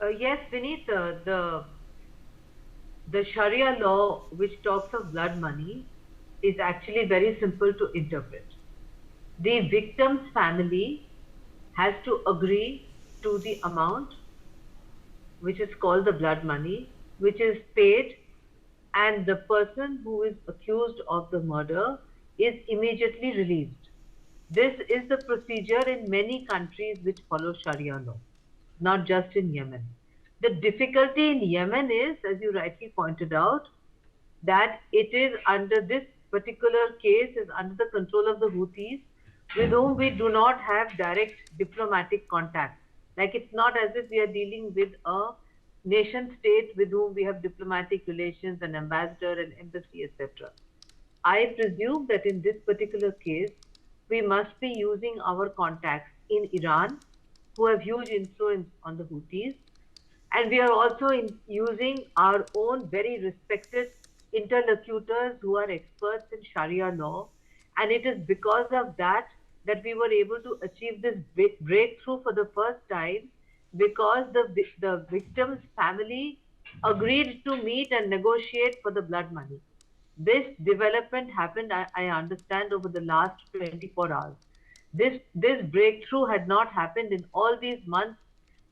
Yes, Vineet, the Sharia law, which talks of blood money, is actually very simple to interpret. The victim's family has to agree to the amount, which is called the blood money, which is paid, and the person who is accused of the murder is immediately released. This is the procedure in many countries which follow Sharia law, not just in Yemen. The difficulty in Yemen is, as you rightly pointed out, that it is under this particular case is under the control of the Houthis, with whom we do not have direct diplomatic contact. Like it's not as if we are dealing with a nation state with whom we have diplomatic relations, an ambassador, an embassy, etc. I presume that in this particular case, we must be using our contacts in Iran, who have huge influence on the Houthis, and we are also using our own very respected interlocutors who are experts in Sharia law. And it is because of that that we were able to achieve this breakthrough for the first time, because the victim's family agreed to meet and negotiate for the blood money. This development happened, I understand, over the last 24 hours. This breakthrough had not happened in all these months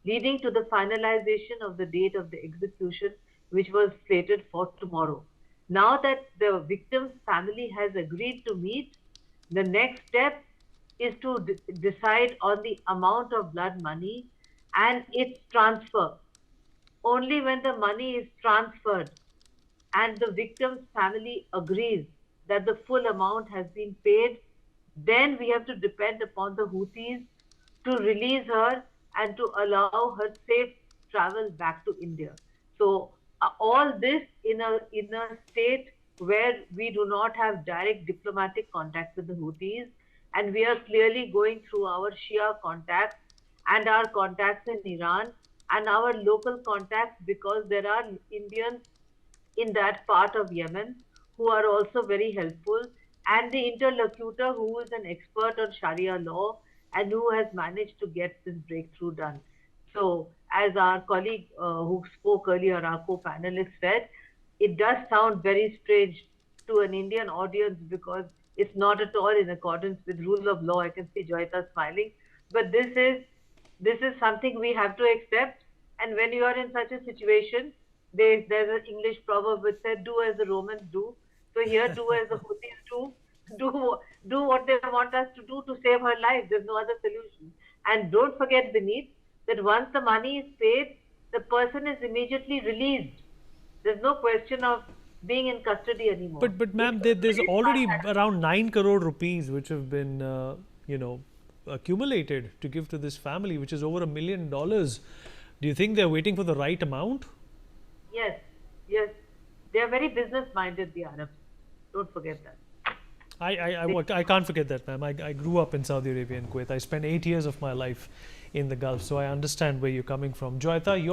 leading to the finalization of the date of the execution, which was slated for tomorrow. Now that the victim's family has agreed to meet, the next step is to decide on the amount of blood money and its transfer. Only when the money is transferred and the victim's family agrees that the full amount has been paid, then we have to depend upon the Houthis to release her and to allow her safe travel back to India. So all this in a state where we do not have direct diplomatic contact with the Houthis, and we are clearly going through our Shia contacts and our contacts in Iran and our local contacts, because there are Indians in that part of Yemen who are also very helpful, and the interlocutor who is an expert on Sharia law and who has managed to get this breakthrough done. So, as our colleague who spoke earlier, our co-panelist said, it does sound very strange to an Indian audience because it's not at all in accordance with rule of law. I can see Joyita smiling, but this is something we have to accept. And when you are in such a situation, there's an English proverb which said, "Do as the Romans do." So here, do as the Houthis do. Do what they want us to do to save her life. There's no other solution. And don't forget, Beneath, that once the money is paid, the person is immediately released. There's no question of being in custody anymore. But It ma'am, there's already already started. around 9 crore rupees which have been you know accumulated to give to this family, which is over $1 million. Do you think they're waiting for the right amount? Yes, yes. They are very business minded, the Arabs. Don't forget that. They, I can't forget that, ma'am. I grew up in Saudi Arabia and Kuwait. I spent 8 years of my life in the Gulf, so I understand where you're coming from. Joyita,